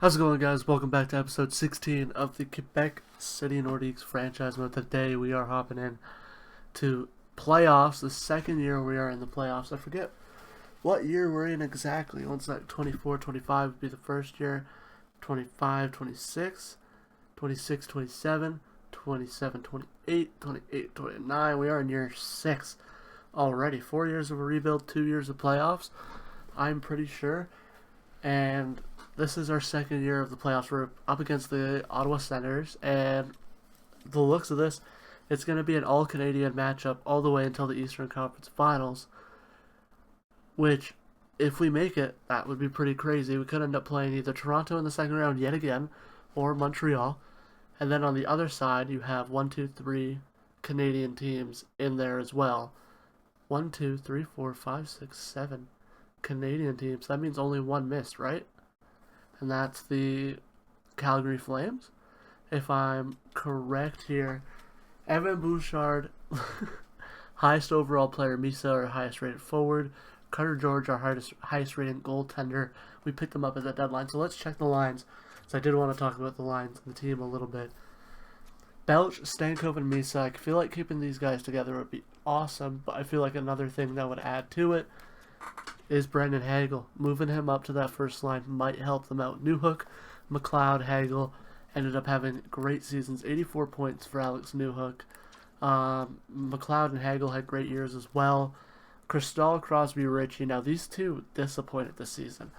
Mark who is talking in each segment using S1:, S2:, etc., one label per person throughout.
S1: How's it going, guys? Welcome back to episode 16 of the Quebec City Nordiques franchise mode. Today we are hopping in to playoffs, the second year we are in the playoffs. I forget what year we're in exactly. Once like 24, 25 would be the first year, 25, 26, 26, 27, 27, 28, 28, 29. We are in year 6 already. 4 years of a rebuild, 2 years of playoffs, I'm pretty sure. And this is our second year of the playoffs. We're up against the Ottawa Senators, and the looks of this, it's going to be an all-Canadian matchup all the way until the Eastern Conference Finals, which, if we make it, that would be pretty crazy. We could end up playing either Toronto in the second round yet again, or Montreal. And then on the other side, you have 1, 2, 3 Canadian teams in there as well. 1, 2, 3, 4, 5, 6, 7 Canadian teams. That means only one missed, right? And that's the Calgary Flames, if I'm correct here. Evan Bouchard, highest overall player. Misa, our highest rated forward. Carter George, our highest rated goaltender. We picked them up at the deadline. So let's check the lines. So I did want to talk about the lines and the team a little bit. Belch, Stankov, and Misa. I feel like keeping these guys together would be awesome, but I feel like another thing that would add to it is Brendan Hagel. Moving him up to that first line might help them out. Newhook, McLeod, Hagel ended up having great seasons. 84 points for Alex Newhook. McLeod and Hagel had great years as well. Cristall, Crosby, Ritchie. Now these two disappointed this season.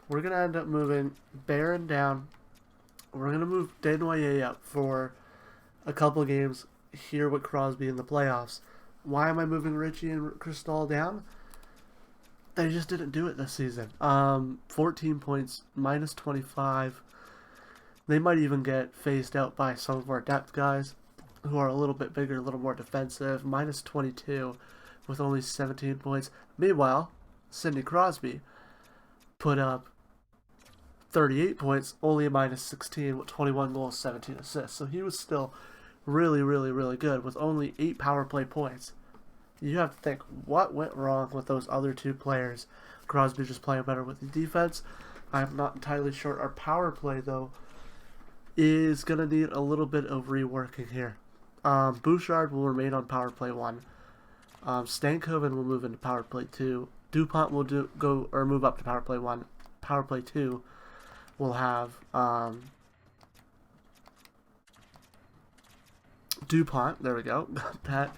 S1: We're going to end up moving Barron down. We're going to move Desnoyers up for a couple games here with Crosby in the playoffs. Why am I moving Ritchie and Cristall down? They just didn't do it this season. 14 points, minus 25. They might even get phased out by some of our depth guys who are a little bit bigger, a little more defensive. Minus 22 with only 17 points. Meanwhile, Sidney Crosby put up 38 points, only a minus 16 with 21 goals, 17 assists. So he was still really, really, really good with only 8 power play points. You have to think, what went wrong with those other two players? Crosby just playing better with the defense. I'm not entirely sure. Our power play, though, is going to need a little bit of reworking here. Bouchard will remain on power play 1. Stankoven will move into power play 2. DuPont will move up to power play 1. Power play 2 will have DuPont. There we go. Got that.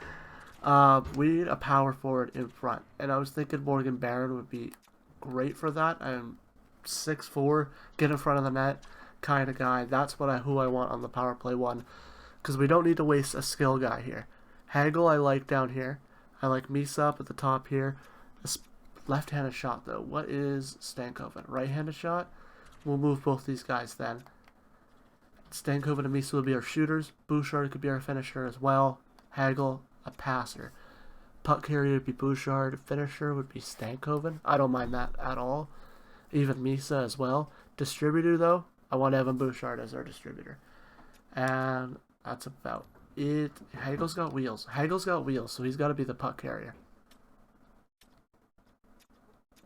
S1: We need a power forward in front, and I was thinking Morgan Barron would be great for that. I'm 6'4", get in front of the net kind of guy. That's who I want on the power play 1, because we don't need to waste a skill guy here. Hagel I like down here. I like Misa up at the top here. Left-handed shot though. What is Stankoven? Right-handed shot? We'll move both these guys then. Stankoven and Misa will be our shooters. Bouchard could be our finisher as well. Hagel, a passer. Puck carrier would be Bouchard. Finisher would be Stankoven. I don't mind that at all. Even Misa as well. Distributor, though, I want Evan Bouchard as our distributor. And that's about it. Hagel's got wheels. So he's got to be the puck carrier.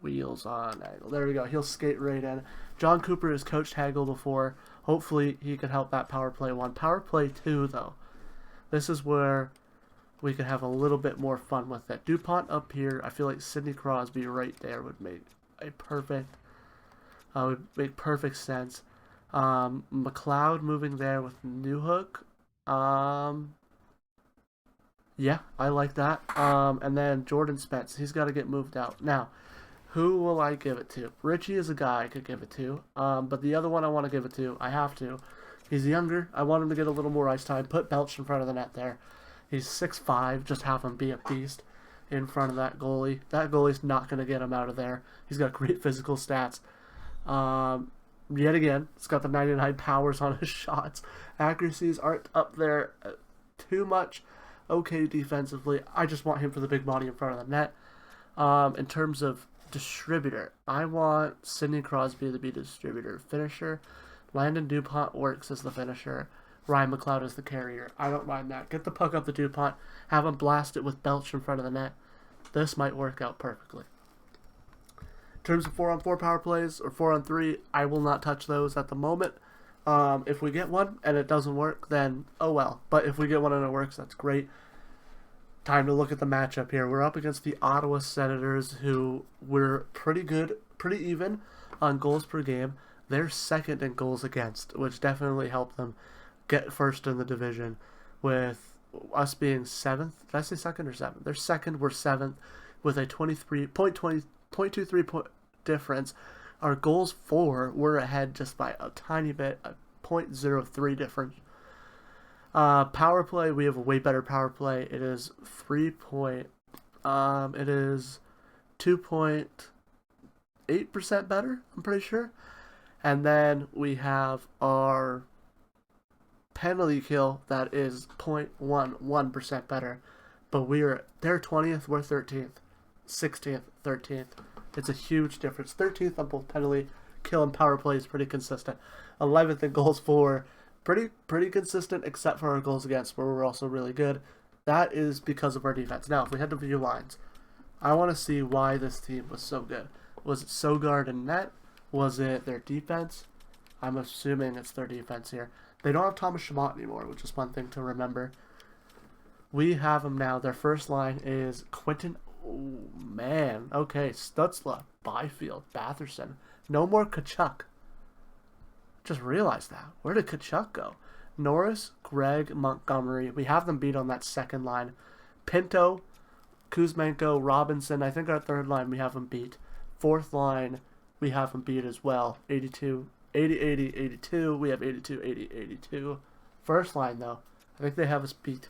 S1: Wheels on Hagel. There we go. He'll skate right in. John Cooper has coached Hagel before. Hopefully he can help that power play 1. Power play 2, though. This is where we could have a little bit more fun with it. DuPont up here. I feel like Sidney Crosby right there would make perfect sense. McLeod moving there with Newhook. Yeah, I like that. And then Jordan Spence. He's got to get moved out. Now, who will I give it to? Ritchie is a guy I could give it to. But the other one I want to give it to, I have to. He's younger. I want him to get a little more ice time. Put Belch in front of the net there. He's 6'5", just have him be a beast in front of that goalie. That goalie's not going to get him out of there. He's got great physical stats. Yet again, he's got the 99 powers on his shots. Accuracies aren't up there too much. Okay defensively. I just want him for the big body in front of the net. In terms of distributor, I want Sidney Crosby to be the distributor. Finisher, Landon DuPont works as the finisher. Ryan McLeod is the carrier. I don't mind that. Get the puck up the DuPont. Have him blast it with Belch in front of the net. This might work out perfectly. terms of 4-on-4 power plays or 4-on-3, I will not touch those at the moment. If we get one and it doesn't work, then oh well. But if we get one and it works, that's great. Time to look at the matchup here. We're up against the Ottawa Senators, who were pretty good, pretty even on goals per game. They're second in goals against, which definitely helped them get first in the division, with us being seventh. Did I say second or seventh? They're second, we're seventh, with a 23 point difference. Our goals for, we're ahead just by a tiny bit, a .03 difference. Power play, we have a way better power play. It is 2.8% better, I'm pretty sure. And then we have our penalty kill that is 0.11% better. But they're 20th, we're 13th, 16th, 13th. It's a huge difference. 13th on both penalty kill and power play is pretty consistent. 11th in goals for, pretty consistent, except for our goals against, where we're also really good. That is because of our defense. Now, if we head to view lines, I want to see why this team was so good. Was it Sogard and net? Was it their defense? I'm assuming it's their defense here. They don't have Thomas Chabot anymore, which is one thing to remember. We have them now. Their first line is Quentin. Oh, man. Okay, Stutzla, Byfield, Batherson. No more Kachuk. Just realized that. Where did Kachuk go? Norris, Gregg, Montgomery. We have them beat on that second line. Pinto, Kuzmenko, Robinson. I think our third line we have them beat. Fourth line we have them beat as well. 82, 80, 80, 82. We have 82, 80, 82. First line, though, I think they have us beat.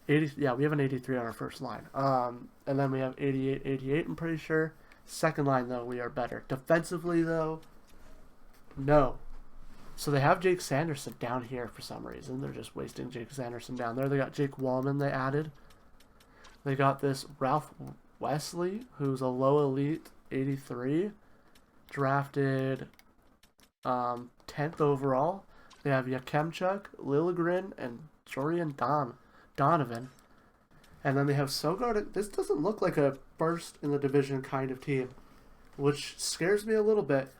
S1: 80, yeah, we have an 83 on our first line. And then we have 88, 88, I'm pretty sure. Second line, though, we are better. Defensively, though, no. So they have Jake Sanderson down here for some reason. They're just wasting Jake Sanderson down there. They got Jake Wallman they added. They got this Ralph Wesley, who's a low elite 83. Drafted 10th overall. They have Yakemchuk, Liljegren, and Jorian Donovan. And then they have Sogard. This doesn't look like a first in the division kind of team, which scares me a little bit.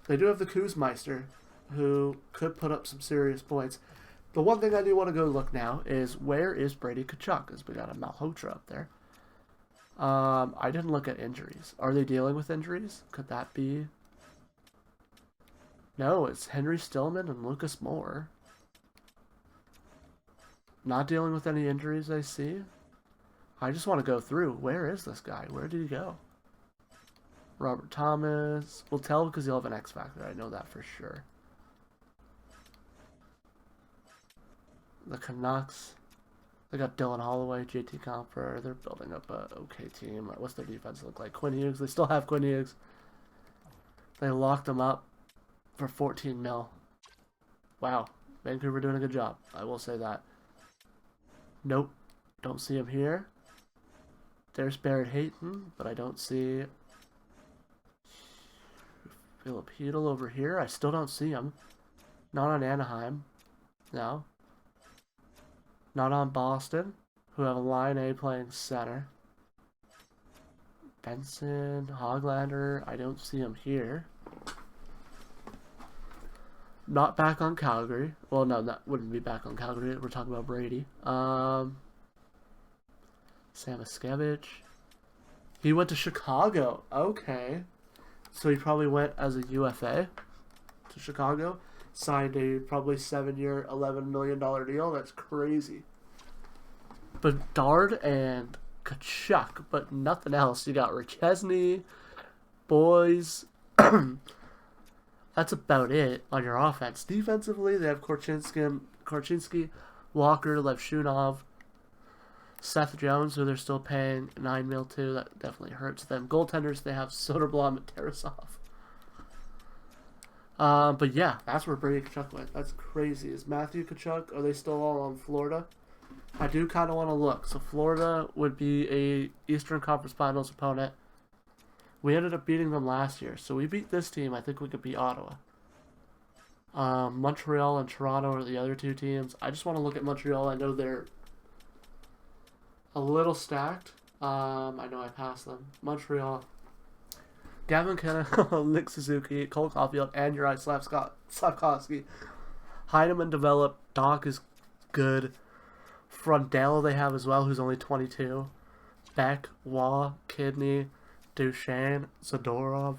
S1: They do have the Kuzmeister, who could put up some serious points. The one thing I do want to go look now is, where is Brady Kachuk? Because we got a Malhotra up there. I didn't look at injuries. Are they dealing with injuries? Could that be? No, it's Henry Stillman and Lucas Moore. Not dealing with any injuries, I see. I just want to go through. Where is this guy? Where did he go? Robert Thomas. We'll tell because he'll have an X Factor. I know that for sure. The Canucks. They got Dylan Holloway, JT Compher. They're building up a okay team. What's their defense look like? Quinn Hughes. They still have Quinn Hughes. They locked him up for 14 mil. Wow. Vancouver doing a good job. I will say that. Nope. Don't see him here. There's Barrett Hayton, but I don't see Philip Hedel over here. I still don't see him. Not on Anaheim. No. Not on Boston, who have a line A playing center. Benson, Hoglander, I don't see him here. Not back on Calgary. Well, no, that wouldn't be back on Calgary. We're talking about Brady. Sam Iskevich. He went to Chicago. Okay. So he probably went as a UFA to Chicago. Signed a probably 7-year, $11 million deal. That's crazy. Bedard and Kachuk, but nothing else. You got Richesney, Boys. That's about it on your offense. Defensively, they have Korchinski, Walker, Levshunov, Seth Jones, who they're still paying $9 million to. That definitely hurts them. Goaltenders, they have Soderblom and Tarasov. But yeah, that's where Brady Kachuk went. That's crazy. Is Matthew Kachuk, are they still all on Florida? I do kind of want to look. So Florida would be a Eastern Conference Finals opponent. We ended up beating them last year. So we beat this team. I think we could beat Ottawa. Montreal and Toronto are the other two teams. I just want to look at Montreal. I know they're a little stacked. I know I passed them. Montreal. Gavin Kenna, Nick Suzuki, Cole Caulfield, and Uri Slavkovsky. Heineman developed. Doc is good. Frondell they have as well, who's only 22. Beck, Waugh, Kidney, Duchesne, Zadorov,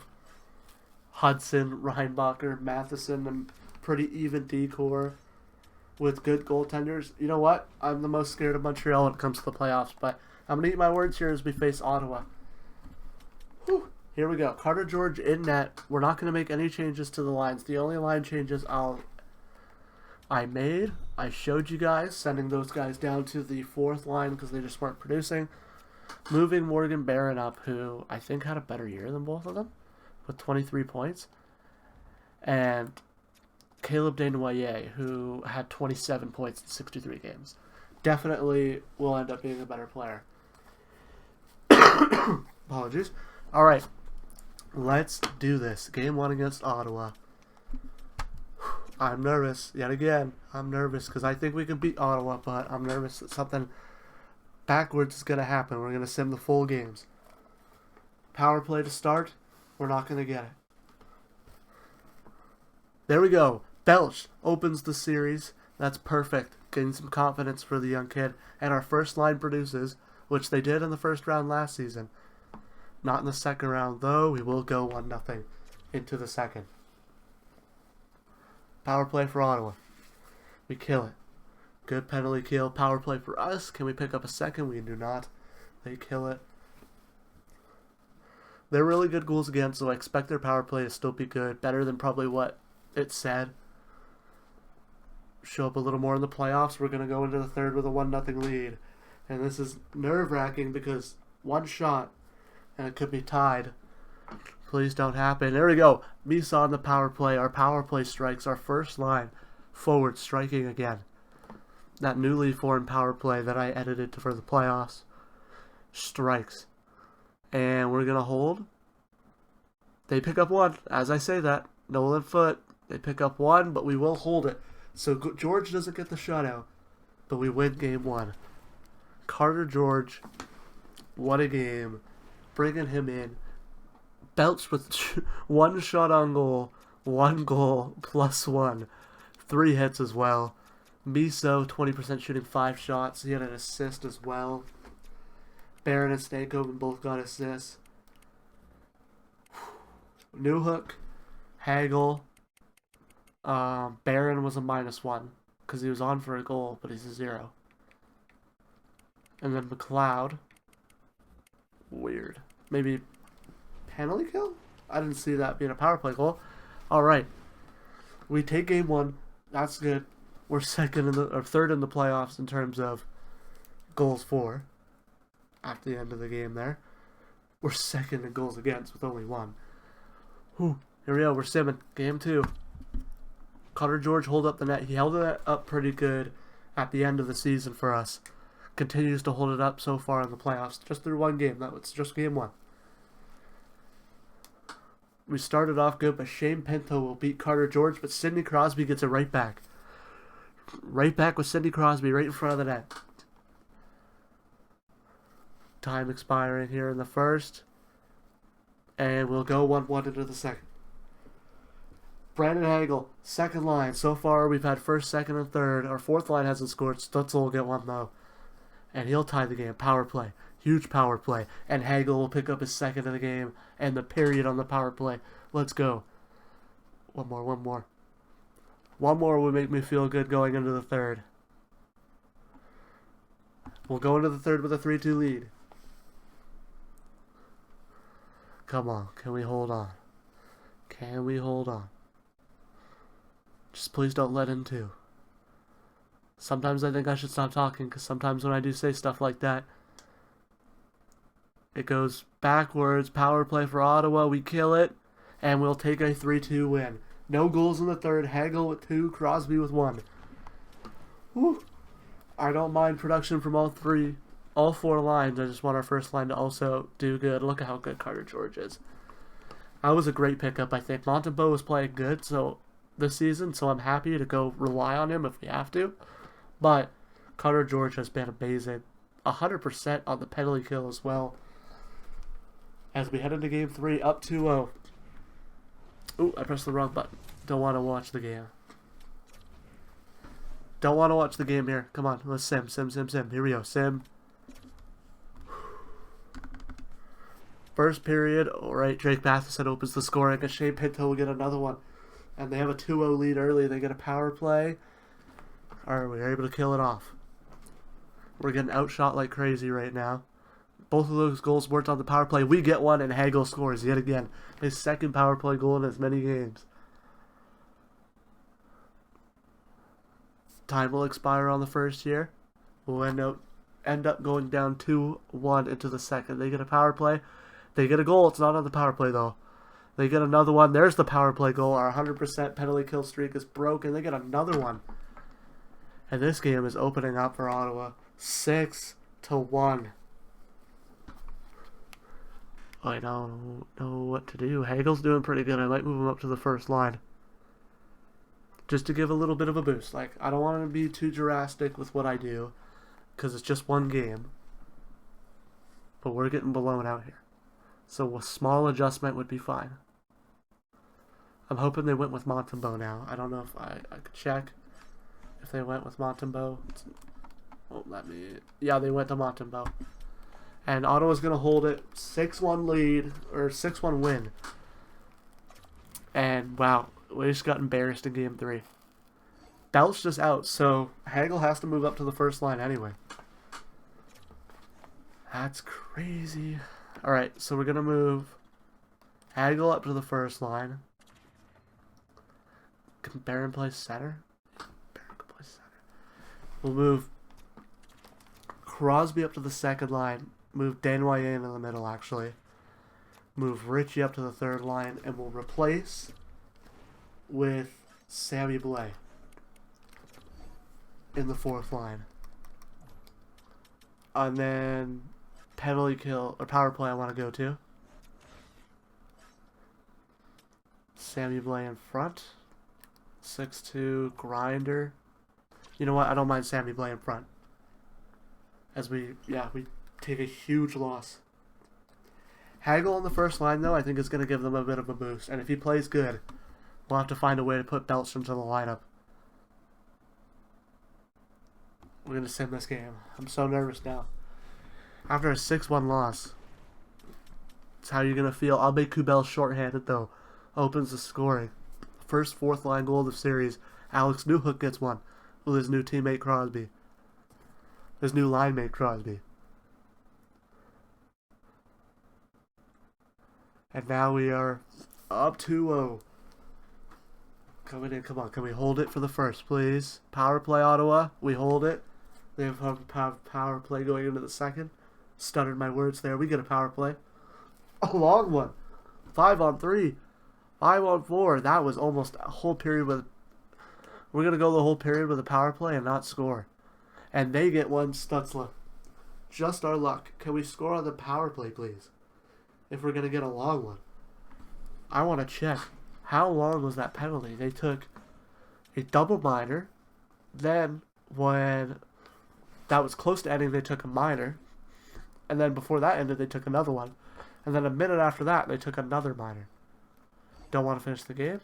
S1: Hudson, Reinbacher, Matheson, and pretty even decor with good goaltenders. You know what? I'm the most scared of Montreal when it comes to the playoffs, but I'm going to eat my words here as we face Ottawa. Whew. Here we go. Carter George in net. We're not going to make any changes to the lines. The only line changes I showed you guys, sending those guys down to the fourth line because they just weren't producing. Moving Morgan Barron up, who I think had a better year than both of them, with 23 points. And Caleb Desnoyers, who had 27 points in 63 games. Definitely will end up being a better player. Apologies. All right, let's do this. Game 1 against Ottawa. I'm nervous yet again. I'm nervous because I think we can beat Ottawa, but I'm nervous that something backwards is going to happen. We're going to sim the full games. Power play to start. We're not going to get it. There we go. Belch opens the series. That's perfect. Getting some confidence for the young kid. And our first line produces, which they did in the first round last season. Not in the second round, though. We will go 1-0 into the second. Power play for Ottawa. We kill it. Good penalty kill. Power play for us. Can we pick up a second? We do not. They kill it. They're really good goals against, so I expect their power play to still be good. Better than probably what it said. Show up a little more in the playoffs. We're going to go into the third with a 1-0 lead. And this is nerve-wracking because one shot and it could be tied. Please don't happen. There we go. Misa on the power play. Our power play strikes. Our first line forward striking again. That newly formed power play that I edited for the playoffs strikes. And we're going to hold. They pick up one. As I say that, Nolan Foote. They pick up one, but we will hold it. So George doesn't get the shutout, but we win game 1. Carter George, what a game. Bringing him in. Belch with 1 shot on goal, 1 goal, +1. 3 hits as well. Miso, 20% shooting 5 shots. He had an assist as well. Barron and Stankoven both got assists. Newhook, Hagel. Barron was a -1 because he was on for a goal, but he's a 0. And then McLeod. Weird. Maybe penalty kill? I didn't see that being a power play goal. Alright. We take game 1. That's good. We're third in the playoffs in terms of goals for at the end of the game there. We're second in goals against with only 1. Whew. Here we go. We're simming. Game 2. Carter George hold up the net. He held it up pretty good at the end of the season for us. Continues to hold it up so far in the playoffs. Just through 1 game. That was just game 1. We started off good, but Shane Pinto will beat Carter George, but Sidney Crosby gets it right back. Right back with Sidney Crosby right in front of the net. Time expiring here in the first. And we'll go 1-1 into the second. Brandon Hagel, second line. So far, we've had first, second, and third. Our fourth line hasn't scored. Stutzel will get one, though. And he'll tie the game. Power play. Huge power play. And Hagel will pick up his second of the game. And the period on the power play. Let's go. One more. One more would make me feel good going into the third. We'll go into the third with a 3-2 lead. Come on. Can we hold on? Can we hold on? Just please don't let in 2. Sometimes I think I should stop talking because sometimes when I do say stuff like that, it goes backwards. Power play for Ottawa. We kill it. And we'll take a 3-2 win. No goals in the third. Hagel with 2. Crosby with 1. Whew. I don't mind production from all 4 lines. I just want our first line to also do good. Look at how good Carter George is. That was a great pickup, I think. Montembeault was playing good this season, so I'm happy to go rely on him if we have to. But Carter George has been amazing. 100% on the penalty kill as well. as we head into Game 3, up 2-0. Ooh, I pressed the wrong button. Don't want to watch the game. Don't want to watch the game here. Come on, let's sim. Here we go, sim. First period, alright, Drake Matheson opens the scoring. Shea Pinto will get another one. And they have a 2-0 lead early. They get a power play. Alright, we're able to kill it off. We're getting outshot like crazy right now. Both of those goals worked on the power play. We get one, and Hagel scores yet again. His second power play goal in as many games. Time will expire on the first year. We'll end up going down 2-1 into the second. They get a power play. They get a goal. It's not on the power play, though. They get another one. There's the power play goal. Our 100% penalty kill streak is broken. They get another one. And this game is opening up for Ottawa. 6-1. I don't know what to do. Hagel's doing pretty good. I might move him up to the first line. Just to give a little bit of a boost. Like, I don't want to be too drastic with what I do, because it's just one game. But we're getting blown out here. So a small adjustment would be fine. I'm hoping they went with Montembeault now. I don't know if I could check if they went with Montembeault. Oh, yeah, they went to Montembeault. And Ottawa's going to hold it 6-1 lead, or 6-1 win. And, wow, we just got embarrassed in Game 3. Belt's just out, so Hagel has to move up to the first line anyway. That's crazy. Alright, so we're going to move Hagel up to the first line. Can Barron play center? Barron can play center. We'll move Crosby up to the second line. Move Danoyer into the middle, actually. Move Richie up to the third line, and we'll replace with Sammy Blais in the fourth line. And then penalty kill, or power play I want to go to. Sammy Blais in front. 6-2 grinder. You know what? I don't mind Sammy Blais in front. As we take a huge loss. Hagel on the first line, though, I think is going to give them a bit of a boost. And if he plays good, we'll have to find a way to put Beltz into the lineup. We're going to sim this game. I'm so nervous now. After a 6-1 loss, it's how you're going to feel. I'll make Kubel shorthanded, though. Opens the scoring. First fourth line goal of the series. Alex Newhook gets one with his new teammate Crosby. His new line mate Crosby. And now we are up 2-0. Coming in, come on. Can we hold it for the first, please? Power play, Ottawa. We hold it. They have power play going into the second. Stuttered my words there. We get a power play. A long one. 5-on-3. 5-on-4. That was almost a whole period with... We're going to go the whole period with a power play and not score. And they get one, Stutzla. Just our luck. Can we score on the power play, please? If we're going to get a long one. I want to check. How long was that penalty? They took a double minor. Then, when that was close to ending, they took a minor. And then before that ended, they took another one. And then a minute after that, they took another minor. Don't want to finish the game.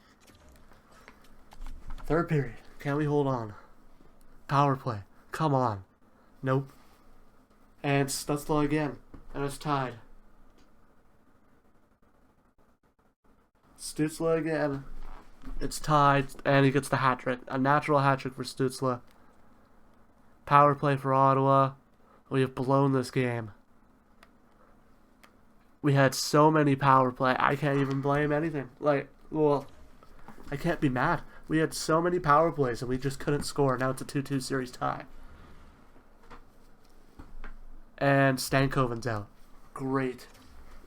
S1: Third period. Can we hold on? Power play. Come on. Nope. And Stutzla again. And it's tied. Stutzla again. It's tied. And he gets the hat trick. A natural hat trick for Stutzla. Power play for Ottawa. We have blown this game. We had so many power play. I can't even blame anything. Like, well, I can't be mad. We had so many power plays and we just couldn't score. Now it's a 2-2 series tie. And Stankoven's out. Great.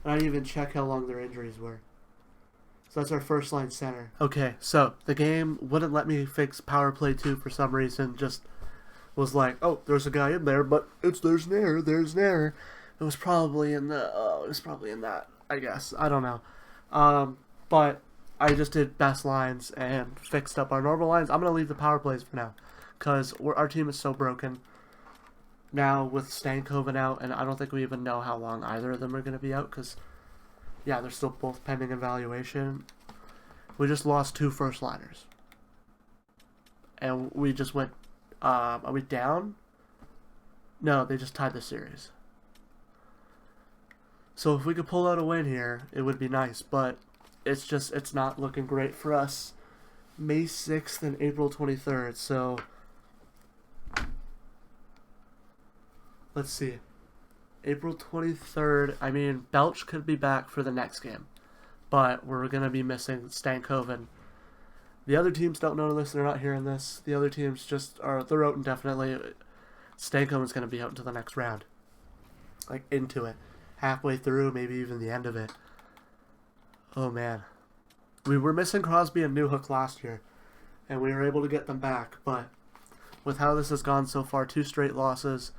S1: I didn't even check how long their injuries were. So that's our first line center. Okay, so the game wouldn't let me fix power play 2 for some reason. Just was like, oh, there's a guy in there, but there's an error. It was probably in that, I guess. I don't know. But I just did best lines and fixed up our normal lines. I'm going to leave the power plays for now because our team is so broken now with Stankoven out, and I don't think we even know how long either of them are going to be out because Yeah, they're still both pending evaluation. We just lost 2 first liners. And we just went, are we down? No, they just tied the series. So if we could pull out a win here, it would be nice, but it's not looking great for us. May 6th and April 23rd, so let's see. April 23rd, I mean, Belch could be back for the next game, but we're going to be missing Stankoven. The other teams don't know this, they're not hearing this. The other teams they're out indefinitely. Stankoven's going to be out until the next round. Like, into it. Halfway through, maybe even the end of it. Oh, man. We were missing Crosby and Newhook last year, and we were able to get them back, but with how this has gone so far, 2 straight losses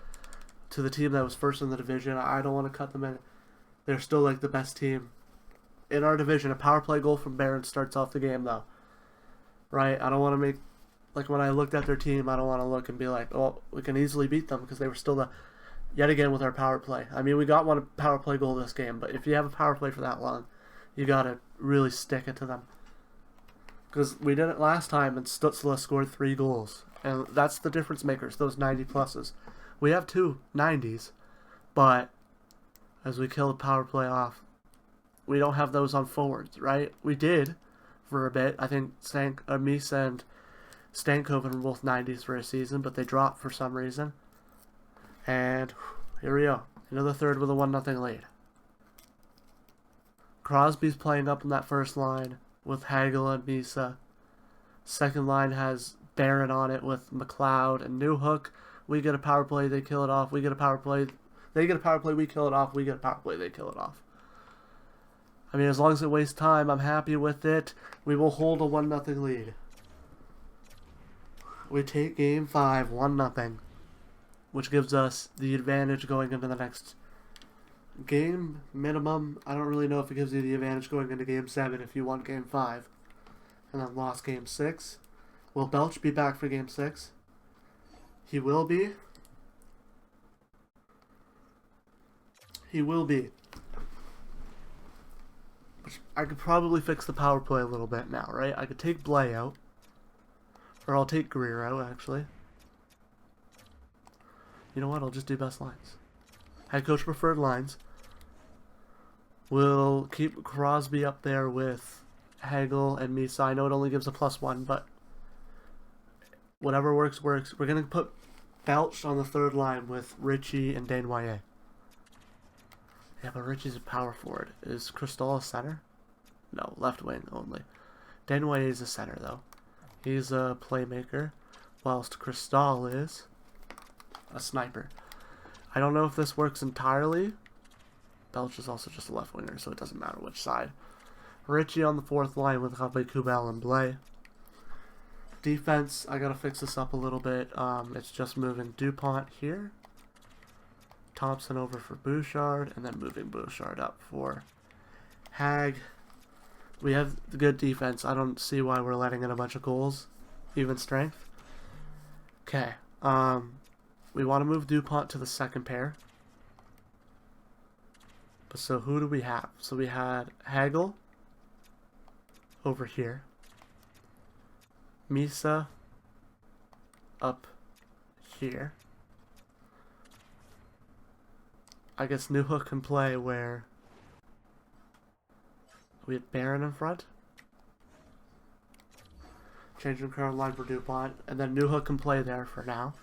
S1: to the team that was first in the division, I don't want to cut them in. They're still like the best team in our division. A power play goal from Barron starts off the game, though. Right? I don't want to make, like, when I looked at their team, I don't want to look and be like, oh, we can easily beat them, because they were still yet again with our power play. I mean, we got one power play goal this game, but if you have a power play for that long, you got to really stick it to them. Because we did it last time, and Stutzla scored 3 goals. And that's the difference makers, those 90 pluses. We have 2 90s, but as we kill the power play off, we don't have those on forwards, right? We did for a bit. I think Misa and Stankoven were both 90s for a season, but they dropped for some reason. And here we go. Into the third with a 1-0 lead. Crosby's playing up in that first line with Hagel and Misa. Second line has Barron on it with McLeod and Newhook. We get a power play, they kill it off. We get a power play, they get a power play, we kill it off. We get a power play, they kill it off. I mean, as long as it wastes time, I'm happy with it. We will hold a 1-0 lead. We take Game 5, 1-0, which gives us the advantage going into the next game minimum. I don't really know if it gives you the advantage going into Game 7 if you won Game 5 and then lost Game 6. Will Belch be back for Game 6? He will be. He will be. I could probably fix the power play a little bit now, right? I could take Blay out. Or I'll take Greer out, actually. You know what? I'll just do best lines. Head coach preferred lines. We'll keep Crosby up there with Hagel and Misa. I know it only gives a +1, but whatever works, works. We're going to put Belch on the third line with Richie and Desnoyers. Yeah, but Richie's a power forward. Is Cristal a center? No, left wing only. Desnoyers is a center, though. He's a playmaker, whilst Cristal is a sniper. I don't know if this works entirely. Belch is also just a left winger, so it doesn't matter which side. Richie on the fourth line with Rabé Kubel and Blay. Defense, I gotta fix this up a little bit. It's just moving DuPont here. Thompson over for Bouchard, and then moving Bouchard up for Hag. We have the good defense. I don't see why we're letting in a bunch of goals. Even strength. Okay. We want to move DuPont to the second pair. But so who do we have? So we had Hagel over here. Misa up here. I guess Newhook can play where we have Barron in front. Changing current line for DuPont. And then Newhook can play there for now.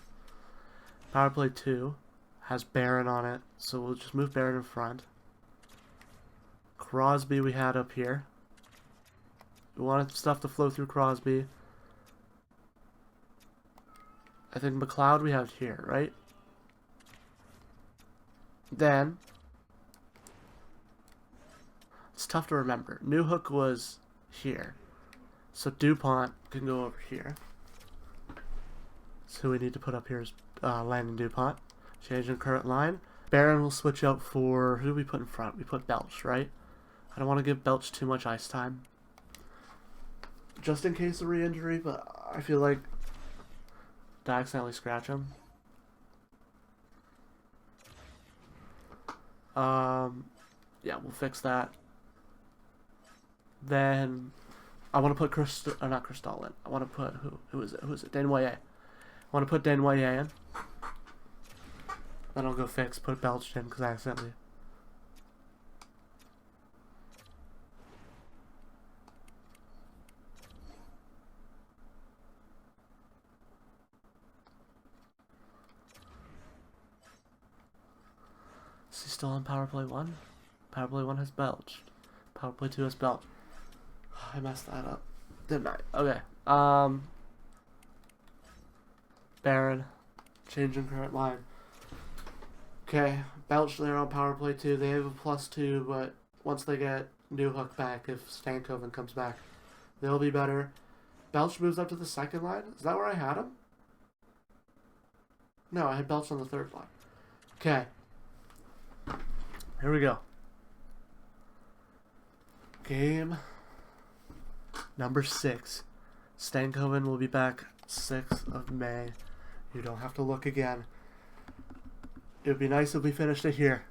S1: Power play 2 has Barron on it, so we'll just move Barron in front. Crosby we had up here. We wanted stuff to flow through Crosby. I think McLeod we have here, right? Then, it's tough to remember. Newhook was here. So DuPont can go over here. So who we need to put up here is Landon DuPont. Changing current line. Barron will switch out for, who do we put in front? We put Belch, right? I don't want to give Belch too much ice time. Just in case of re-injury, but I feel like to accidentally scratch him. Yeah, we'll fix that. Then I want to put not Crystal in. I want to put who is it? Who is it? Denwaye. I want to put Denwaye in. Then I'll go put Belch in because I accidentally. Is he still on power play 1? Power play 1 has Belch. Power play 2 has Belch. I messed that up, didn't I? Okay. Barron. Changing current line. Okay. Belch there on power play 2. They have a +2, but once they get Newhook back, if Stankoven comes back, they'll be better. Belch moves up to the second line. Is that where I had him? No, I had Belch on the third line. Okay. Here we go. Game number 6. Stankoven will be back 6th of May. You don't have to look again. It would be nice if we finished it here.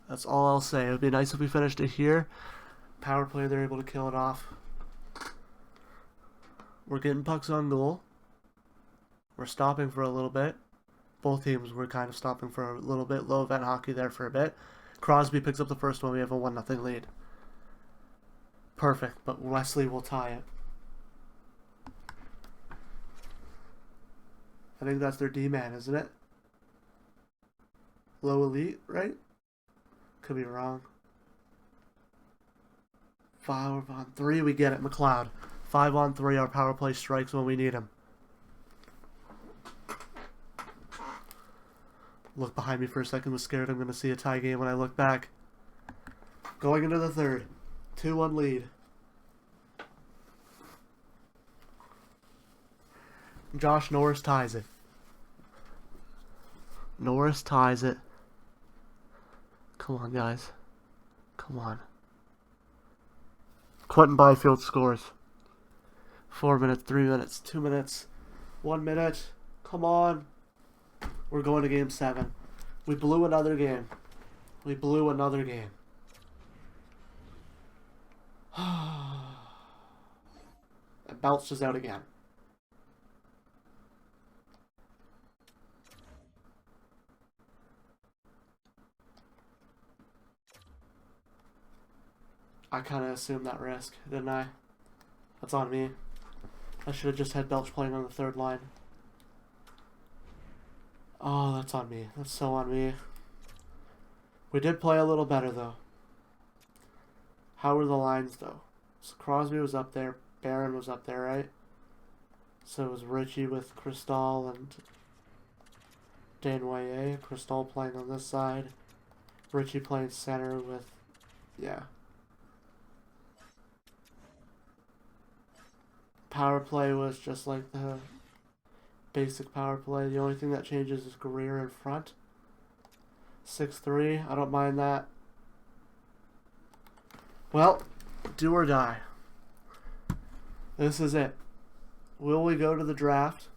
S1: That's all I'll say. It would be nice if we finished it here. Power play, they're able to kill it off. We're getting pucks on goal. We're stopping for a little bit. Both teams were kind of stopping for a little bit. Low event hockey there for a bit. Crosby picks up the first one. We have a 1-0 lead. Perfect, but Wesley will tie it. I think that's their D-man, isn't it? Low elite, right? Could be wrong. 5-on-3, we get it, McLeod. 5-on-3, our power play strikes when we need him. Look behind me for a second, was scared I'm going to see a tie game when I look back. Going into the third. 2-1 lead. Josh Norris ties it. Norris ties it. Come on, guys. Come on. Quentin Byfield scores. 4 minutes, 3 minutes, 2 minutes, 1 minute. Come on. We're going to game 7. We blew another game. We blew another game. And Belch is out again. I kind of assumed that risk, didn't I? That's on me. I should have just had Belch playing on the third line. Oh, that's on me. That's so on me. We did play a little better, though. How were the lines, though? So Crosby was up there. Barron was up there, right? So it was Richie with Cristal and Danway. Cristal playing on this side. Richie playing center with... Yeah. Power play was just like the basic power play. The only thing that changes is Greer in front. 6-3. I don't mind that. Well, do or die. This is it. Will we go to the draft,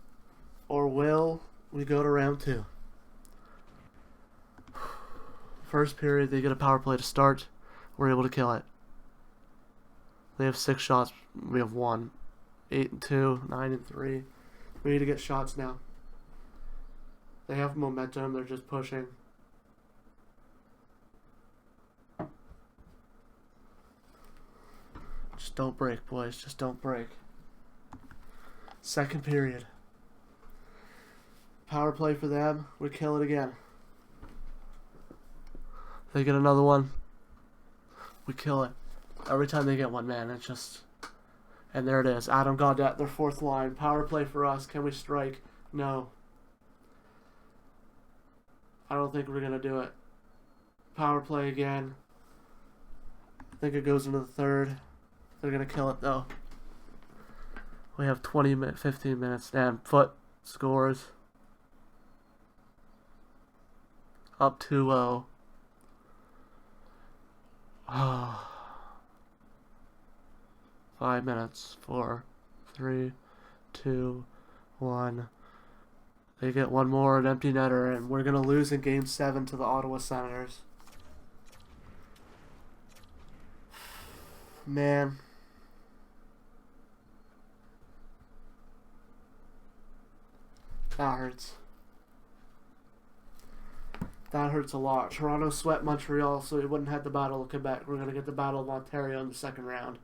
S1: or will we go to round 2? First period, they get a power play to start. We're able to kill it. They have 6 shots. We have 1. 8-2, 9-3. We need to get shots now. They have momentum. They're just pushing. Just don't break, boys. Just don't break. Second period. Power play for them. We kill it again. They get another one. We kill it. Every time they get one, man, it's just... And there it is. Adam Gaudette, their 4th line. Power play for us. Can we strike? No. I don't think we're going to do it. Power play again. I think it goes into the third. They're going to kill it, though. We have 15 minutes. Damn, Foot scores. Up 2-0. Oh. 5 minutes. 4, 3, 2, 1. They get one more, an empty netter, and we're going to lose in Game 7 to the Ottawa Senators. Man. That hurts. That hurts a lot. Toronto swept Montreal, so we wouldn't have the Battle of Quebec. We're going to get the Battle of Ontario in the second round.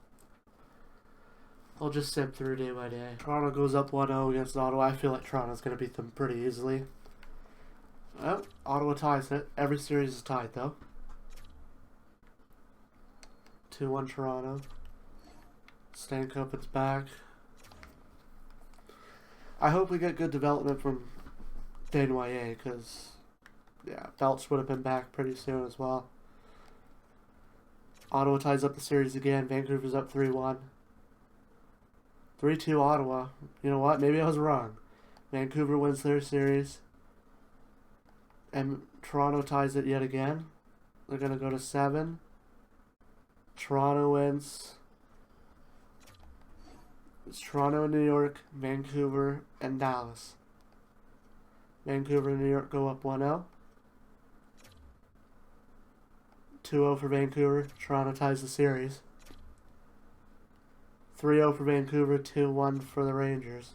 S1: I'll just sip through day by day. Toronto goes up 1-0 against Ottawa. I feel like Toronto's going to beat them pretty easily. Well, Ottawa ties it. Every series is tied, though. 2-1 Toronto. Stanley Cup, it's back. I hope we get good development from Desnoyers, because, yeah, Belch would have been back pretty soon as well. Ottawa ties up the series again. Vancouver's up 3-1. 3-2 Ottawa. You know what? Maybe I was wrong. Vancouver wins their series. And Toronto ties it yet again. They're going to go to 7. Toronto wins. It's Toronto and New York, Vancouver, and Dallas. Vancouver and New York go up 1-0. 2-0 for Vancouver. Toronto ties the series. 3-0 for Vancouver, 2-1 for the Rangers.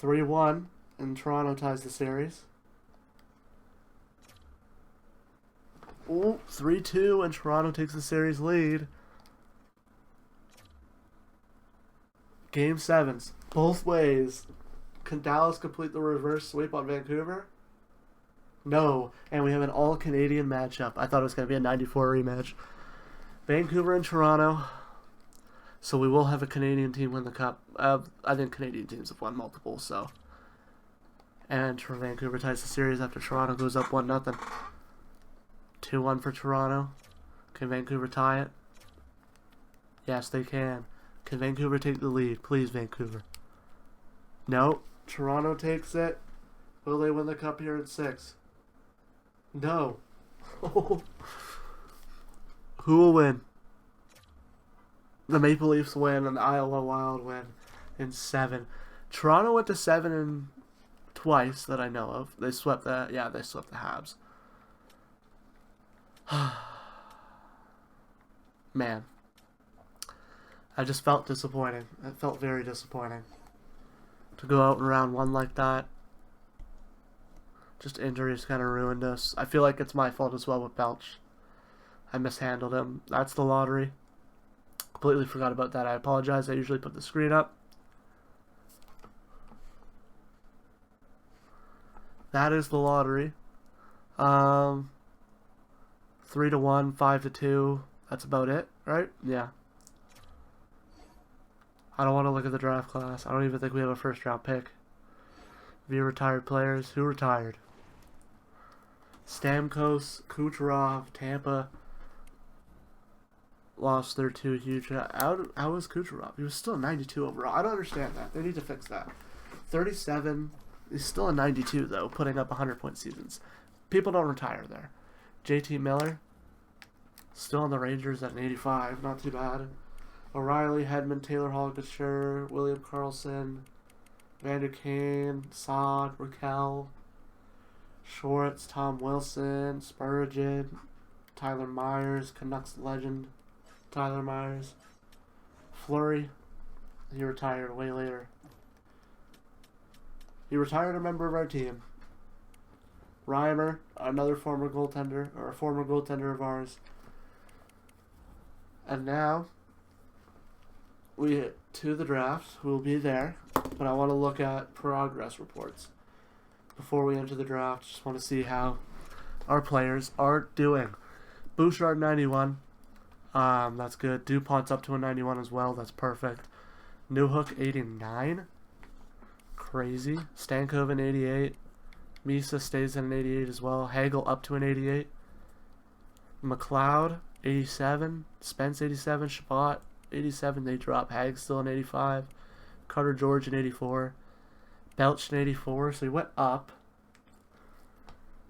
S1: 3-1, and Toronto ties the series. Oh, 3-2, and Toronto takes the series lead. Game 7s. Both ways. Can Dallas complete the reverse sweep on Vancouver? No. And we have an all-Canadian matchup. I thought it was going to be a 94 rematch. Vancouver and Toronto. So we will have a Canadian team win the Cup. I think Canadian teams have won multiple, so. And Vancouver ties the series after Toronto goes up 1-0. 2-1 for Toronto. Can Vancouver tie it? Yes, they can. Can Vancouver take the lead? Please, Vancouver. No. Toronto takes it. Will they win the Cup here in 6? No. Who will win? The Maple Leafs win and the Iowa Wild win in 7. Toronto went to 7 and twice that I know of. They swept the Habs. Man. I just felt disappointing. It felt very disappointing. To go out in round 1 like that. Just injuries kind of ruined us. I feel like it's my fault as well with Belch. I mishandled him. That's the lottery. Completely forgot about that. I apologize. I usually put the screen up. That is the lottery. 3-1, 5-2. That's about it, right? Yeah. I don't want to look at the draft class. I don't even think we have a first round pick. Via retired players. Who retired? Stamkos, Kucherov, Tampa lost their 2 huge. How was Kucherov? He was still a 92 overall. I don't understand that. They need to fix that. 37. He's still a 92 though, putting up 100-point seasons. People don't retire there. JT Miller, still on the Rangers at an 85. Not too bad. O'Reilly, Hedman, Taylor Hall, Couture, William Karlsson, Vander Kane, Saad, Raquel, Schwartz, Tom Wilson, Spurgeon, Tyler Myers, Canucks legend, Tyler Myers, Fleury, he retired way later. He retired a member of our team. Reimer, another former goaltender, or a former goaltender of ours. And now we hit to the draft. We'll be there, but I want to look at progress reports before we enter the draft. Just want to see how our players are doing. Bouchard 91. That's good. DuPont's up to a 91 as well. That's perfect. Newhook 89. Crazy. Stankoven 88. Misa stays at an 88 as well. Hagel up to an 88. McLeod 87. Spence 87. Shabbat 87. They drop. Hag still an 85. Carter George an 84. Belch an 84. So he went up.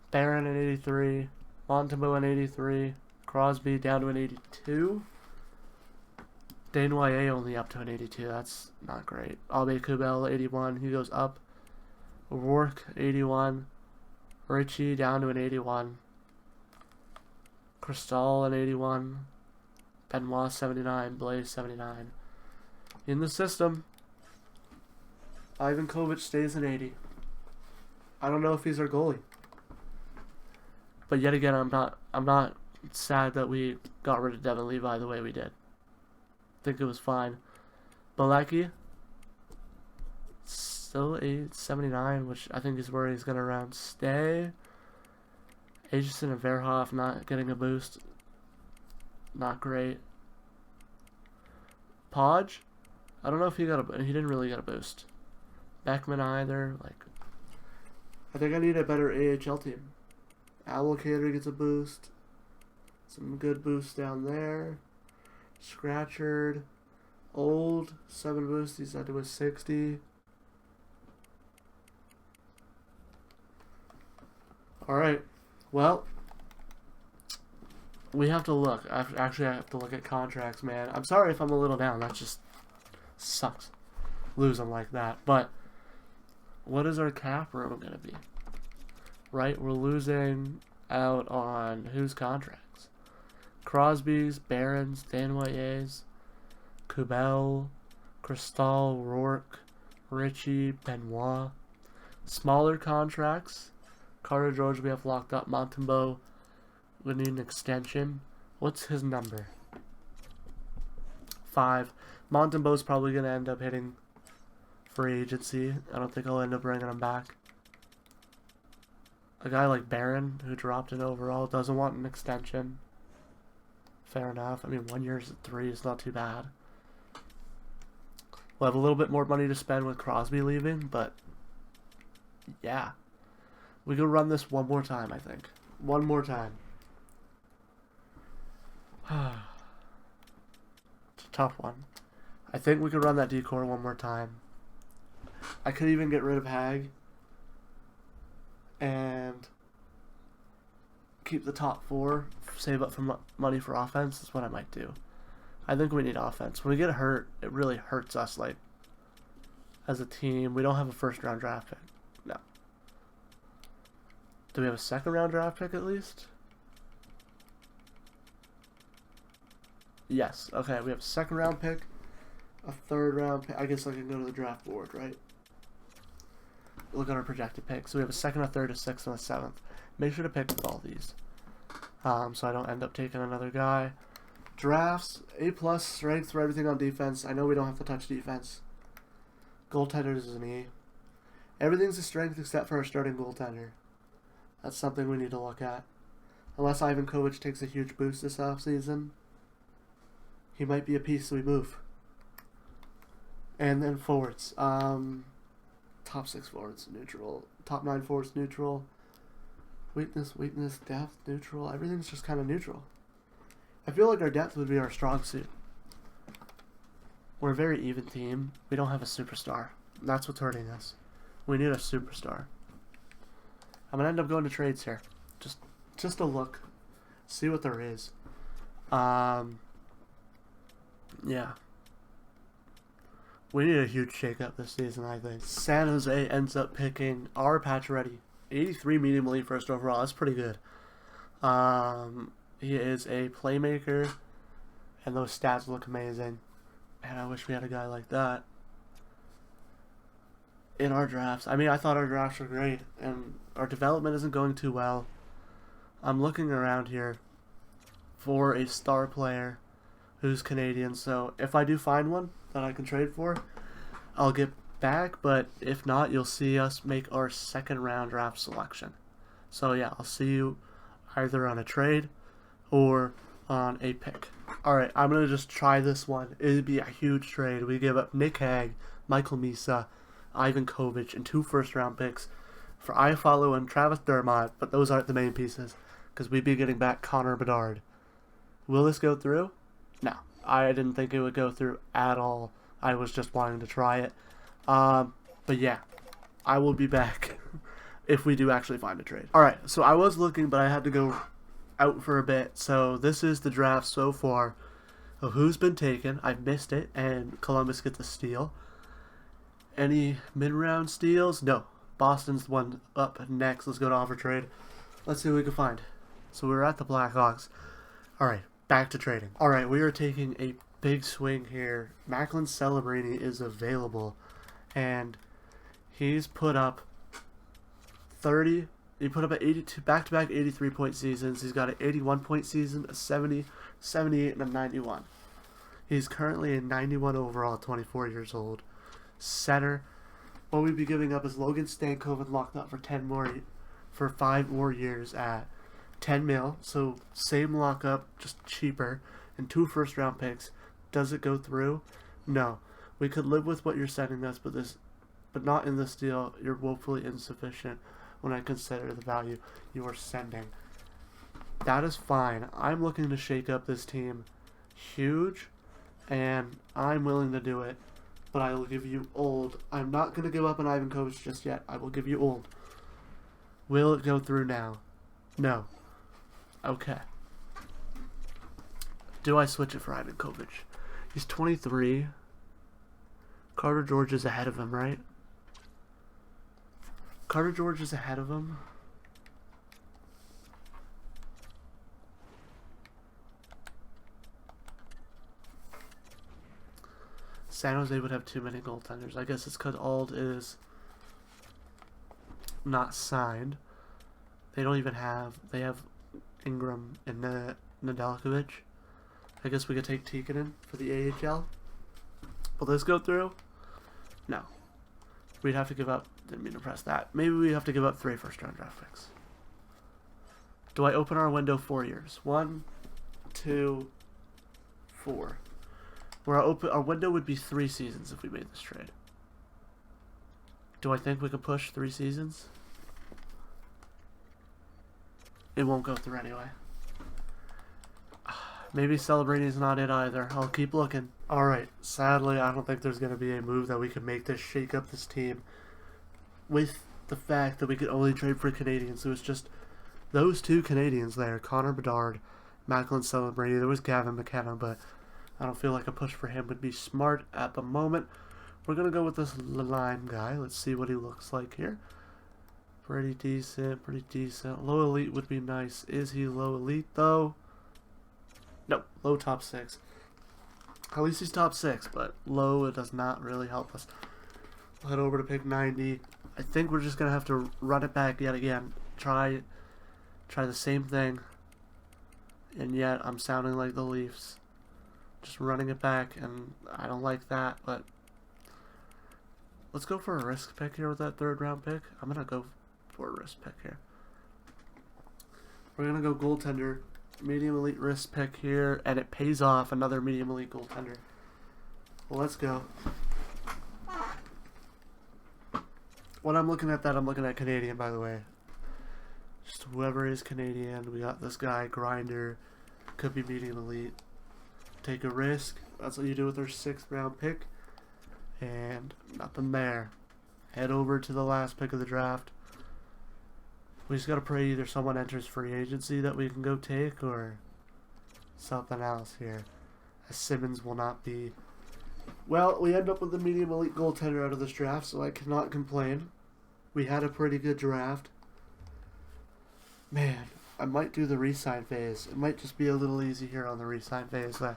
S1: Barron an 83. Montembeau an 83. Crosby down to an 82. Desnoyers only up to an 82. That's not great. Abe Kubel 81. He goes up. Rourke 81. Richie down to an 81. Cristal an 81. Benoit 79, Blaze 79. In the system, Ivan Kovic stays at 80. I don't know if he's our goalie. But yet again, I'm not sad that we got rid of Devin Levi the way we did. I think it was fine. Balecki, still 79, which I think is where he's going to stay. Aitchison and Verhoff not getting a boost. Not great. Podge, I don't know if he didn't really get a boost. Beckman either. Like, I think I need a better AHL team. Allocator gets a boost. Some good boosts down there. Scratchard. Old, 7 boosts. He's at with 60. Alright. Well, we have to look. Actually, I have to look at contracts, man. I'm sorry if I'm a little down. That just sucks. Losing like that. But what is our cap room going to be? Right? We're losing out on whose contracts? Crosby's, Barron's, Danwayes, Kubel, Cristal, Rourke, Ritchie, Benoit. Smaller contracts. Carter George we have locked up. Montembeault, we need an extension. What's his number? 5. Montembeault's probably going to end up hitting free agency. I don't think I'll end up bringing him back. A guy like Barron, who dropped an overall, doesn't want an extension. Fair enough. I mean, 1 year at 3 is not too bad. We'll have a little bit more money to spend with Crosby leaving, but yeah. We could run this one more time, I think. One more time. It's a tough one. I think we could run that decor one more time. I could even get rid of Hag and keep the top 4, save up for money for offense. That's what I might do. I think we need offense. When we get hurt, it really hurts us, like, as a team. We don't have a first-round draft pick. No. Do we have a second-round draft pick at least? Yes. Okay, we have a second-round pick, a third-round pick. I guess I can go to the draft board, right? Look at our projected picks. So we have a second, a third, a sixth, and a seventh. Make sure to pick with all these, so I don't end up taking another guy. Drafts, A+ strength for everything on defense. I know we don't have to touch defense. Goaltenders is an E. Everything's a strength except for our starting goaltender. That's something we need to look at. Unless Ivan Kovic takes a huge boost this offseason, he might be a piece we move. And then forwards. Top 6 forwards, neutral. Top 9 forwards, neutral. Weakness, depth, neutral. Everything's just kind of neutral. I feel like our depth would be our strong suit. We're a very even team. We don't have a superstar. That's what's hurting us. We need a superstar. I'm going to end up going to trades here. Just a look. See what there is. Yeah. We need a huge shakeup this season, I think. San Jose ends up picking our Pacioretty. 83 medium elite first overall. That's pretty good. He is a playmaker, and those stats look amazing. Man, I wish we had a guy like that in our drafts. I mean, I thought our drafts were great, and our development isn't going too well. I'm looking around here for a star player who's Canadian, so if I do find one that I can trade for, I'll get back, but if not, you'll see us make our second round draft selection. So yeah, I'll see you either on a trade or on a pick. Alright, I'm going to just try this one. It'd be a huge trade. We give up Nick Hag, Michael Misa, Ivan Kovic, and 2 first-round picks for Iafallo and Travis Dermott, but those aren't the main pieces, because we'd be getting back Connor Bedard. Will this go through? No. I didn't think it would go through at all. I was just wanting to try it. But yeah, I will be back if we do actually find a trade. Alright, so I was looking, but I had to go out for a bit. So this is the draft so far of who's been taken. I've missed it, and Columbus gets a steal. Any mid-round steals? No. Boston's the one up next. Let's go to offer trade. Let's see what we can find. So we're at the Blackhawks. Alright, back to trading. Alright, we are taking a big swing here. Macklin Celebrini is available, and he's put up 30. He put up an 82 back-to-back 83-point seasons. He's got an 81-point season, a 70, 78, and a 91. He's currently a 91 overall, 24 years old. Center. What we'd be giving up is Logan Stankoven locked up for 5 more years at 10 mil. So same lockup, just cheaper, and 2 first-round picks. Does it go through? No. We could live with what you're sending us, but not in this deal. You're woefully insufficient when I consider the value you are sending. That is fine. I'm looking to shake up this team huge, and I'm willing to do it, but I will give you old. I'm not going to give up on Ivan Kovic just yet. I will give you old. Will it go through now? No. Okay. Do I switch it for Ivan Kovic? He's 23. Carter George is ahead of him, right? Carter George is ahead of him. San Jose would have too many goaltenders. I guess it's because Ald is not signed. They don't even have... They have Ingram and Nedeljkovic. I guess we could take Tikkanen for the AHL. Will this go through? No. We'd have to give up... Didn't mean to press that. Maybe we have to give up 3 first-round draft picks. Do I open our window 4 years? 1, 2, 4. Where our window would be 3 seasons if we made this trade. Do I think we could push 3 seasons? It won't go through anyway. Maybe Celebrini is not it either. I'll keep looking. Alright, sadly I don't think there's going to be a move that we can make to shake up this team with the fact that we could only trade for Canadians. So it's just those 2 Canadians there, Connor Bedard, Macklin Celebrini. There was Gavin McKenna, but I don't feel like a push for him would be smart at the moment. We're going to go with this Line guy. Let's see what he looks like here. Pretty decent, pretty decent. Low elite would be nice. Is he low elite though? No, low top 6. At least he's top 6, but low it does not really help us. We'll head over to pick 90. I think we're just going to have to run it back yet again. Try the same thing. And yet I'm sounding like the Leafs. Just running it back, and I don't like that, but let's go for a risk pick here with that 3rd round pick. I'm going to go for a risk pick here. We're going to go goaltender. Medium elite risk pick here, and it pays off. Another medium elite goaltender. Well, let's go. When I'm looking at that, I'm looking at Canadian, by the way. Just whoever is Canadian. We got this guy, Grinder. Could be medium elite. Take a risk. That's what you do with our 6th round pick. And nothing there. Head over to the last pick of the draft. We just gotta pray either someone enters free agency that we can go take, or something else here. As Simmons will not be. Well, we end up with a medium elite goaltender out of this draft, so I cannot complain. We had a pretty good draft. Man, I might do the re-sign phase. It might just be a little easy here on the re-sign phase. But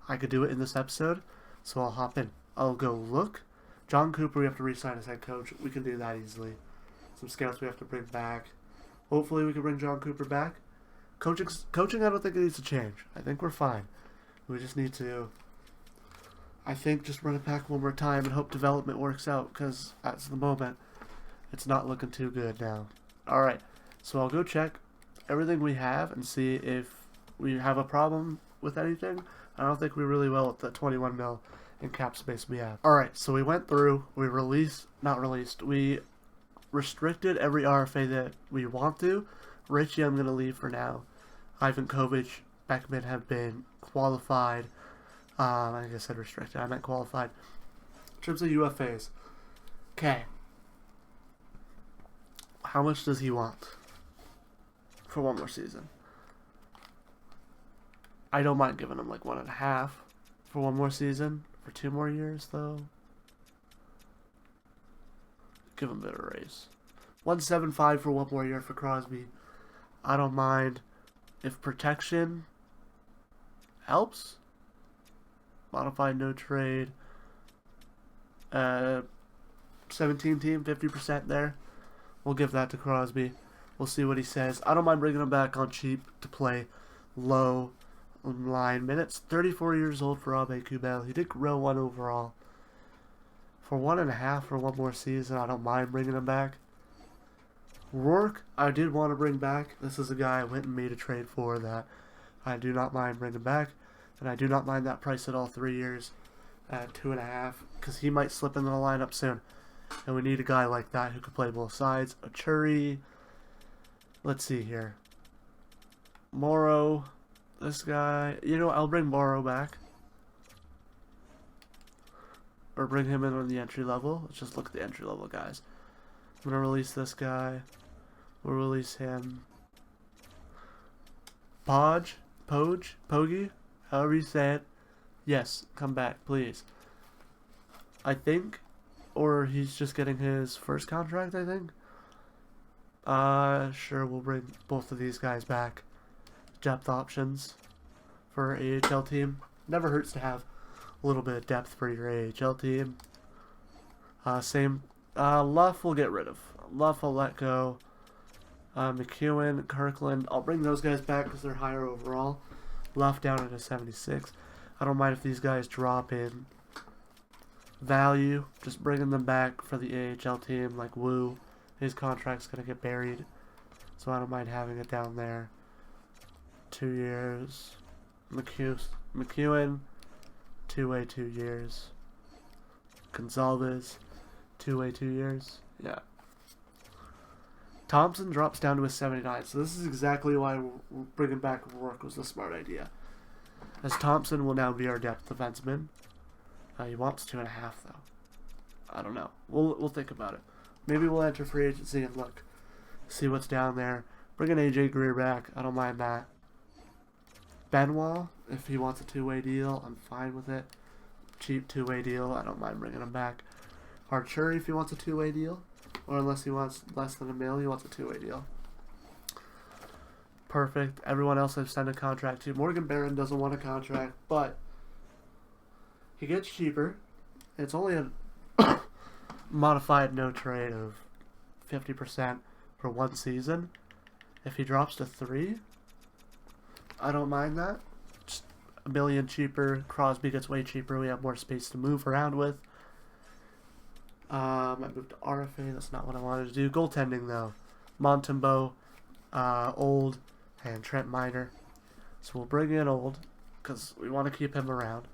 S1: I could do it in this episode, so I'll hop in. I'll go look. John Cooper, we have to re-sign as head coach. We can do that easily. Some scouts we have to bring back. Hopefully we can bring John Cooper back. Coaching, I don't think it needs to change. I think we're fine. We just need to, I think, just run it back one more time and hope development works out, because at the moment, it's not looking too good now. Alright, so I'll go check everything we have and see if we have a problem with anything. I don't think we really will with the 21 mil in cap space we have. Alright, so we went through, we we restricted every RFA that we want to. Richie, I'm going to leave for now. Ivan Kovic, Beckman have been qualified. I guess I said restricted. I meant qualified. In terms of UFAs. Okay. How much does he want for 1 more season? I don't mind giving him like 1.5 for 1 more season. For 2 more years, though. Give him a bit of a raise. 1.75 for 1 more year for Crosby. I don't mind. If protection helps. Modified no trade. 17 team, 50% there. We'll give that to Crosby. We'll see what he says. I don't mind bringing him back on cheap to play low line minutes. 34 years old for Abe Kubel. He did grow 1 overall. For 1.5 for one more season, I don't mind bringing him back. Rourke, I did want to bring back. This is a guy I went and made a trade for that I do not mind bringing back. And I do not mind that price at all, 3 years at 2.5. Because he might slip into the lineup soon. And we need a guy like that who can play both sides. Achuri. Let's see here. Morrow. This guy. You know, I'll bring Morrow back. Or bring him in on the entry level. Let's just look at the entry level guys. I'm going to release this guy. We'll release him. Pogie, however you say it. Yes, come back, please. I think. Or he's just getting his first contract, I think. Sure, we'll bring both of these guys back. Depth options for our AHL team. Never hurts to have a little bit of depth for your AHL team. Luff we'll get rid of. Luff I'll let go. McEwen, Kirkland, I'll bring those guys back because they're higher overall. Luff down at a 76. I don't mind if these guys drop in value. Just bringing them back for the AHL team, like Wu. His contract's going to get buried. So I don't mind having it down there. 2 years. McEwen, two-way 2 years. Gonzalez, two-way 2 years. Yeah. Thompson drops down to a 79. So this is exactly why bringing back Rourke was a smart idea. As Thompson will now be our depth defenseman. He wants 2.5 though. I don't know. We'll think about it. Maybe we'll enter free agency and look. See what's down there. Bring an AJ Greer back. I don't mind that. Benoit, if he wants a 2-way deal, I'm fine with it. Cheap 2-way deal. I don't mind bringing him back. Archuri, if he wants a 2-way deal. Or unless he wants less than $1 million, he wants a 2-way deal. Perfect. Everyone else I've sent a contract to. Morgan Barron doesn't want a contract, but he gets cheaper. It's only a modified no trade of 50% for 1 season. If he drops to 3, I don't mind that. Just $1 million cheaper. Crosby gets way cheaper. We have more space to move around with. I moved to RFA. That's not what I wanted to do. Goaltending, though. Montembeault, Old, and Trent Miner. So we'll bring in Old, because we want to keep him around.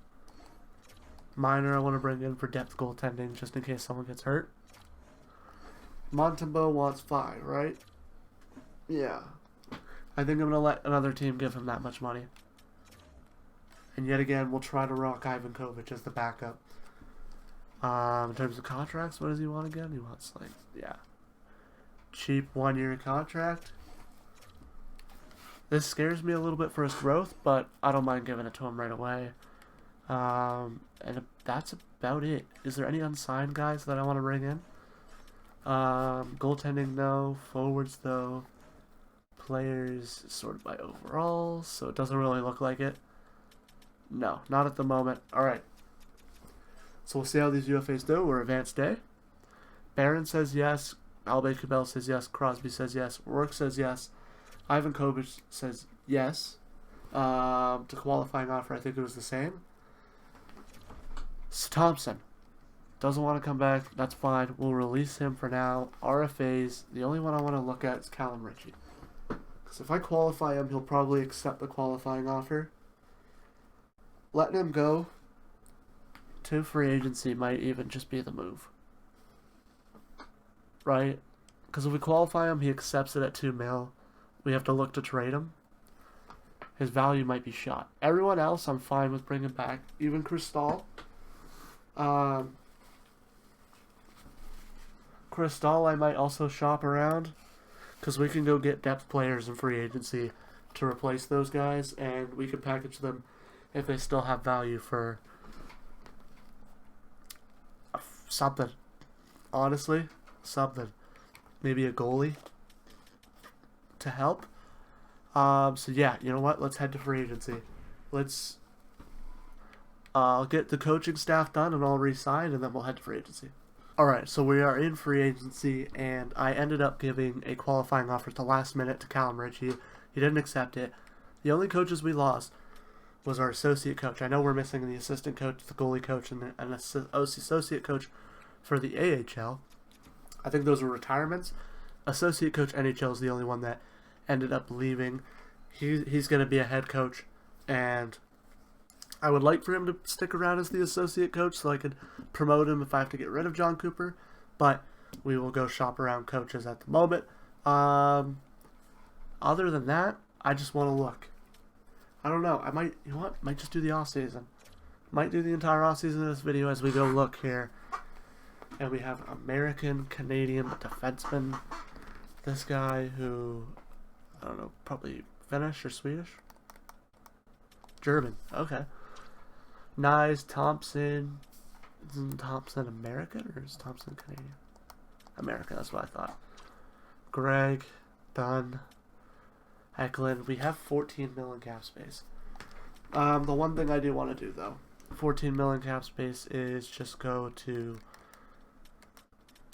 S1: Miner I want to bring in for depth goaltending, just in case someone gets hurt. Montembeault wants 5, right? Yeah. I think I'm going to let another team give him that much money. And yet again, we'll try to rock Ivan Kovic as the backup. In terms of contracts, what does he want again? He wants, like, yeah. Cheap 1-year contract. This scares me a little bit for his growth, but I don't mind giving it to him right away. And that's about it. Is there any unsigned guys that I want to bring in? Goaltending, no. Forwards, though. Players sorted by overall, so it doesn't really look like it. No, not at the moment. Alright. So we'll see how these UFAs do. We're advanced day. Barron says yes. Albert Cabell says yes. Crosby says yes. Rourke says yes. Ivan Kovic says yes. To qualifying offer, I think it was the same. Thompson doesn't want to come back. That's fine. We'll release him for now. RFAs. The only one I want to look at is Callum Ritchie. Because if I qualify him, he'll probably accept the qualifying offer. Letting him go to free agency might even just be the move. Right? Because if we qualify him, he accepts it at $2 million. We have to look to trade him. His value might be shot. Everyone else I'm fine with bringing back. Even Cristal. Cristal I might also shop around. Because we can go get depth players in free agency to replace those guys. And we can package them if they still have value for something. Honestly, something. Maybe a goalie to help. So yeah, you know what? Let's head to free agency. let's get the coaching staff done and I'll re-sign, and then we'll head to free agency. Alright, so we are in free agency, and I ended up giving a qualifying offer at the last minute to Callum Ritchie. He didn't accept it. The only coaches we lost was our associate coach. I know we're missing the assistant coach, the goalie coach, and an associate coach for the AHL. I think those were retirements. Associate coach NHL is the only one that ended up leaving. He's going to be a head coach, and I would like for him to stick around as the associate coach so I could promote him if I have to get rid of John Cooper, but we will go shop around coaches at the moment. Other than that, I just want to look. I don't know. I might, you know what? Might just do the off season. Might do the entire off season of this video as we go look here. And we have American Canadian defenseman. This guy who, I don't know, probably Finnish or Swedish? German. Okay. Nyes Thompson. Isn't Thompson American or is Thompson Canadian? American, that's what I thought. Greg, Dunn, Eklund. We have 14 million cap space. The one thing I do want to do though, 14 million cap space, is just go to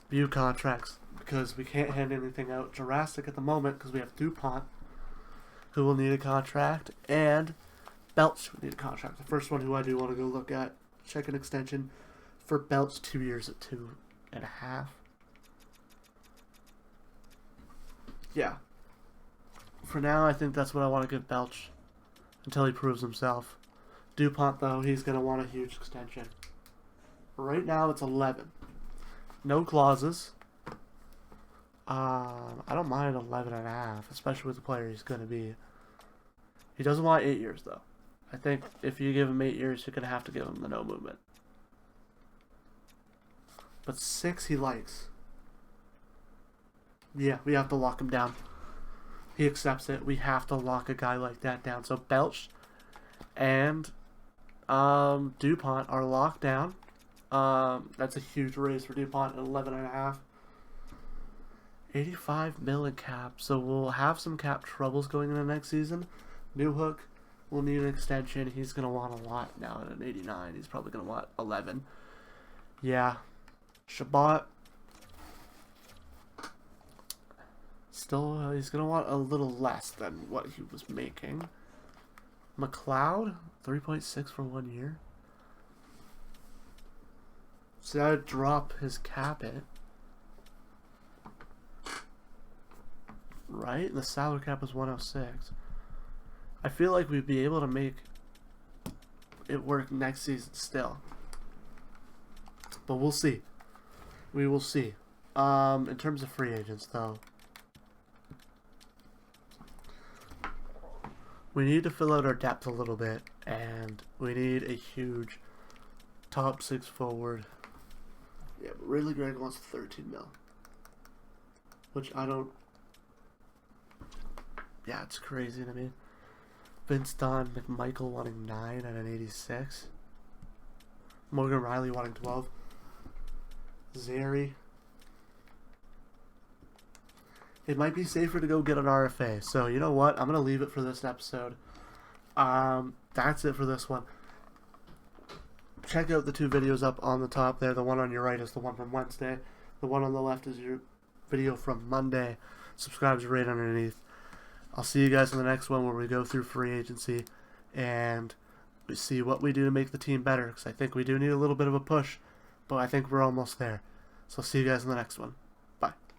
S1: view contracts, because we can't hand anything out Jurassic at the moment because we have DuPont, who will need a contract, and Belch will need a contract. The first one who I do want to go look at, check an extension for Belch, 2 years at 2.5. Yeah. For now, I think that's what I want to give Belch until he proves himself. DuPont, though, he's going to want a huge extension. Right now, it's 11. No clauses. I don't mind 11.5, especially with the player he's going to be. He doesn't want 8 years, though. I think if you give him 8 years, you're going to have to give him the no movement. But 6 he likes. Yeah, we have to lock him down. He accepts it. We have to lock a guy like that down. So Belch and DuPont are locked down. That's a huge raise for DuPont at 11.5. 85 million cap. So we'll have some cap troubles going into next season. Newhook will need an extension. He's going to want a lot now at an 89. He's probably going to want 11. Yeah. Shabbat. Still, he's going to want a little less than what he was making. McLeod, 3.6 for 1 year. So that would drop his cap it. Right? The salary cap is 106. I feel like we'd be able to make it work next season still. But we'll see. We will see. In terms of free agents, though, we need to fill out our depth a little bit, and we need a huge top 6 forward. Yeah, but Ridley Gregg wants 13 mil. Which I don't... Yeah, it's crazy to me. Vince Don McMichael wanting 9 at an 86. Morgan Riley wanting 12. Zary. It might be safer to go get an RFA. So, you know what? I'm going to leave it for this episode. That's it for this one. Check out the 2 videos up on the top there. The one on your right is the one from Wednesday. The one on the left is your video from Monday. Subscribe's right underneath. I'll see you guys in the next one where we go through free agency and we see what we do to make the team better, because I think we do need a little bit of a push, but I think we're almost there. So I'll see you guys in the next one.